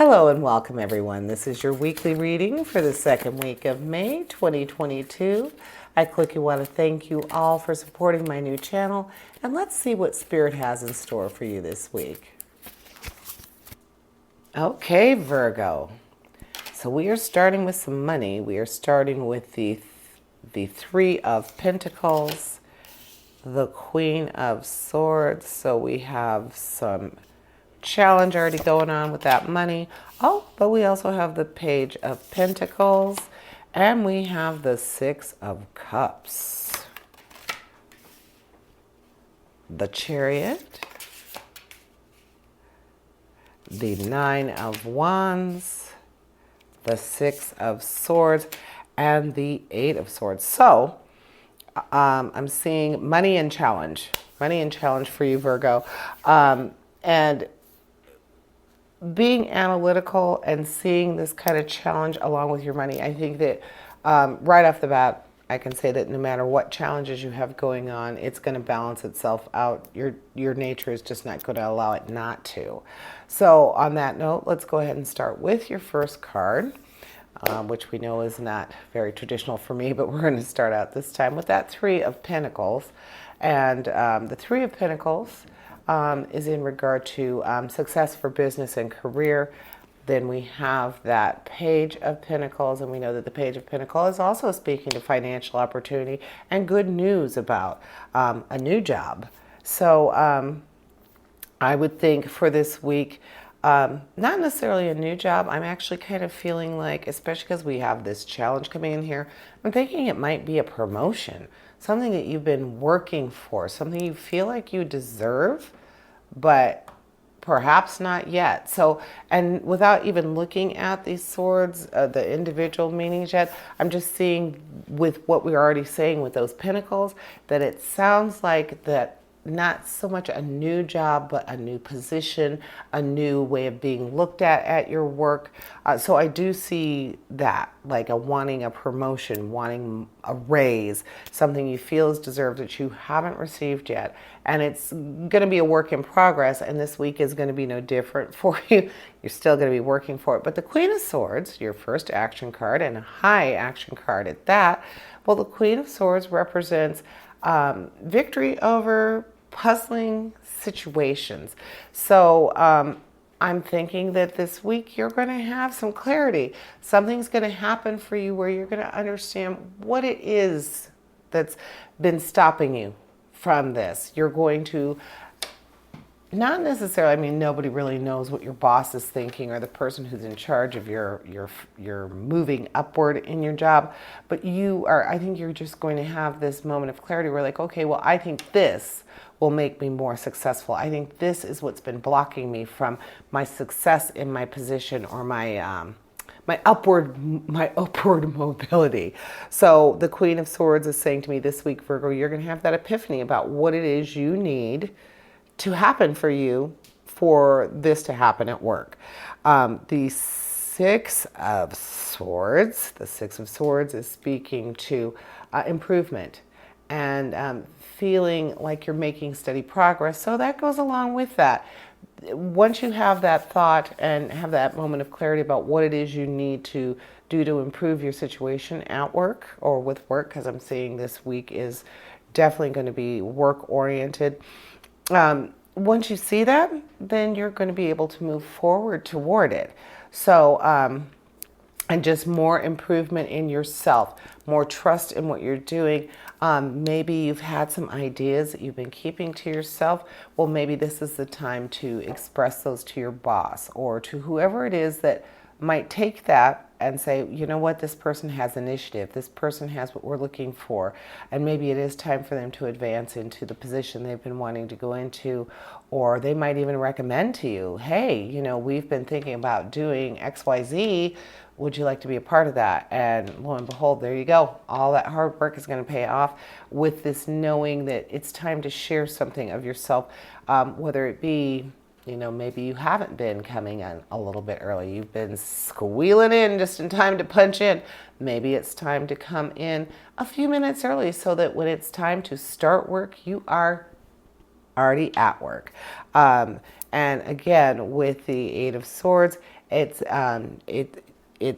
Hello and welcome everyone. This is your weekly reading for the second week of May 2022. I quickly want to thank you all for supporting my new channel, and let's see what Spirit has in store for you this week. Okay, Virgo. So we are starting with some money. We are starting with the Three of Pentacles, the Queen of Swords. So we have some challenge already going on with that money. Oh, but we also have the Page of Pentacles, and we have the Six of Cups, the Chariot, the Nine of Wands, the Six of Swords, and the Eight of Swords. So I'm seeing money and challenge for you, Virgo, and being analytical and seeing this kind of challenge along with your money. I think that right off the bat, I can say that no matter what challenges you have going on, it's going to balance itself out. Your nature is just not going to allow it not to. So on that note, let's go ahead and start with your first card, which we know is not very traditional for me, but we're going to start out this time with that Three of Pentacles. And the Three of Pentacles is in regard to success for business and career. Then we have that Page of Pentacles, and we know that the Page of Pentacles is also speaking to financial opportunity and good news about a new job. So I would think for this week, not necessarily a new job. I'm actually kind of feeling like, especially because we have this challenge coming in here, I'm thinking it might be a promotion, something that you've been working for, something you feel like you deserve, but perhaps not yet. So, and without even looking at these swords, the individual meanings yet, I'm just seeing with what we're already saying with those pentacles, that it sounds like that not so much a new job, but a new position, a new way of being looked at your work. So I do see that, like wanting a promotion, wanting a raise, something you feel is deserved that you haven't received yet. And it's going to be a work in progress, and this week is going to be no different for you. You're still going to be working for it. But the Queen of Swords, your first action card, and a high action card at that, well, the Queen of Swords represents victory over puzzling situations. So I'm thinking that this week you're going to have some clarity. Something's going to happen for you where you're going to understand what it is that's been stopping you from this. You're going to not necessarily, I mean, nobody really knows what your boss is thinking or the person who's in charge of your moving upward in your job, but I think you're just going to have this moment of clarity where like, okay, well, I think this will make me more successful. I think this is what's been blocking me from my success in my position or my upward mobility. So the Queen of Swords is saying to me this week, Virgo, you're going to have that epiphany about what it is you need to happen for you for this to happen at work. The Six of Swords is speaking to improvement and feeling like you're making steady progress. So that goes along with that. Once you have that thought and have that moment of clarity about what it is you need to do to improve your situation at work or with work, because I'm seeing this week is definitely going to be work oriented. Once you see that, then you're going to be able to move forward toward it. So, and just more improvement in yourself, more trust in what you're doing. Maybe you've had some ideas that you've been keeping to yourself. Well, maybe this is the time to express those to your boss or to whoever it is that might take that and say, you know what, this person has initiative. This person has what we're looking for. And maybe it is time for them to advance into the position they've been wanting to go into. Or they might even recommend to you, hey, you know, we've been thinking about doing XYZ. Would you like to be a part of that? And lo and behold, there you go. All that hard work is going to pay off with this knowing that it's time to share something of yourself, whether it be, you know, maybe you haven't been coming in a little bit early. You've been squealing in just in time to punch in. Maybe it's time to come in a few minutes early so that when it's time to start work, you are already at work. And again, with the Eight of Swords, It's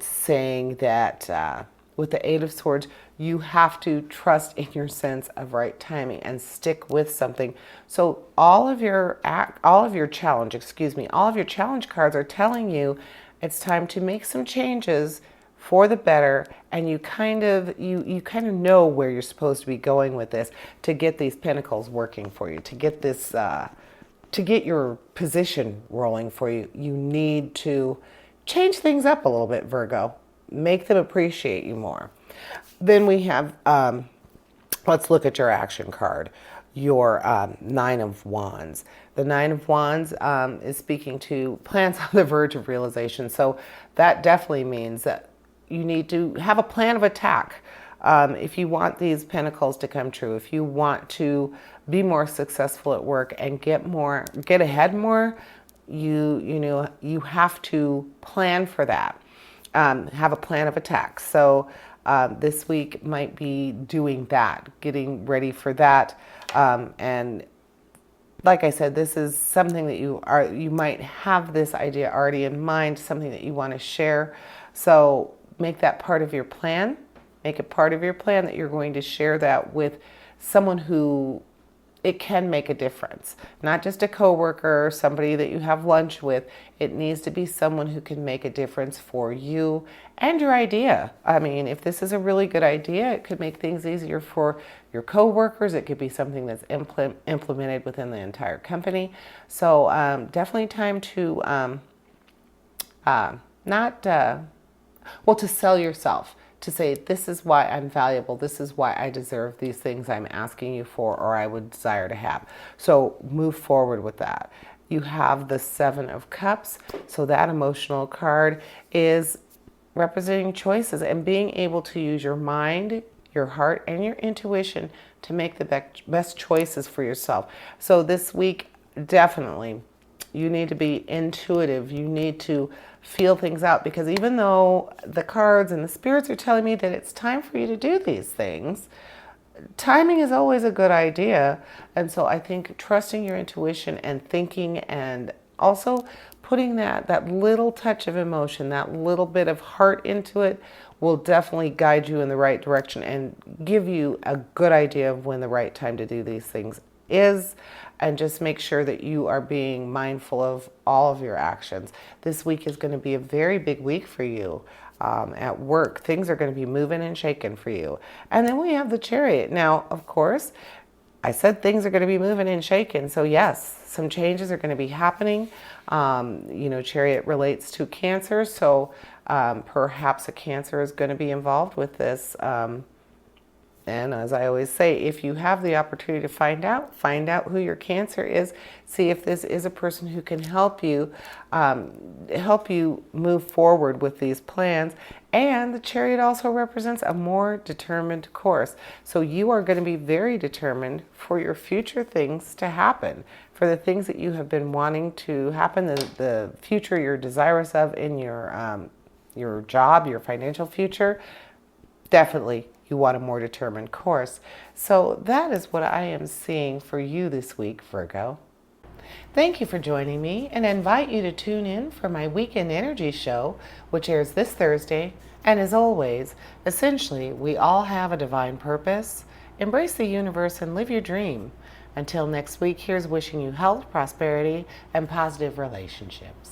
saying that with the Eight of Swords, you have to trust in your sense of right timing and stick with something. So all of your challenge cards are telling you it's time to make some changes for the better, and you kind of know where you're supposed to be going with this to get these pentacles working for you, to get this to get your position rolling for you. You need to change things up a little bit, Virgo. Make them appreciate you more. Then we have, let's look at your action card, your Nine of Wands. The Nine of Wands is speaking to plans on the verge of realization. So that definitely means that you need to have a plan of attack. If you want these pentacles to come true, if you want to be more successful at work and get ahead more, you have to plan for that. Have a plan of attack. So this week might be doing that, getting ready for that. And like I said, this is something that you might have this idea already in mind, something that you want to share. So make that part of your plan. Make it part of your plan that you're going to share that with someone who it can make a difference. Not just a coworker or somebody that you have lunch with. It needs to be someone who can make a difference for you and your idea. I mean, if this is a really good idea, it could make things easier for your coworkers. It could be something that's implemented within the entire company. So definitely time to to sell yourself. To say, this is why I'm valuable, this is why I deserve these things I'm asking you for or I would desire to have. So move forward with that. You have the Seven of Cups. So that emotional card is representing choices and being able to use your mind, your heart, and your intuition to make the best choices for yourself. So this week, definitely, you need to be intuitive. You need to feel things out, because even though the cards and the spirits are telling me that it's time for you to do these things, timing is always a good idea. And so I think trusting your intuition and thinking, and also putting that little touch of emotion, that little bit of heart into it, will definitely guide you in the right direction and give you a good idea of when the right time to do these things is. And just make sure that you are being mindful of all of your actions. This week is going to be a very big week for you. At work, things are going to be moving and shaking for you. And then we have the Chariot. Now, of course, I said things are going to be moving and shaking. So yes, some changes are going to be happening. Chariot relates to Cancer. So perhaps a Cancer is going to be involved with this. And as I always say, if you have the opportunity to find out who your Cancer is. See if this is a person who can help you move forward with these plans. And the Chariot also represents a more determined course. So you are going to be very determined for your future things to happen, for the things that you have been wanting to happen, the future you're desirous of in your job, your financial future. Definitely you want a more determined course. So that is what I am seeing for you this week, Virgo. Thank you for joining me, and I invite you to tune in for my Weekend Energy Show, which airs this Thursday. And as always, essentially, we all have a divine purpose. Embrace the universe and live your dream. Until next week, here's wishing you health, prosperity, and positive relationships.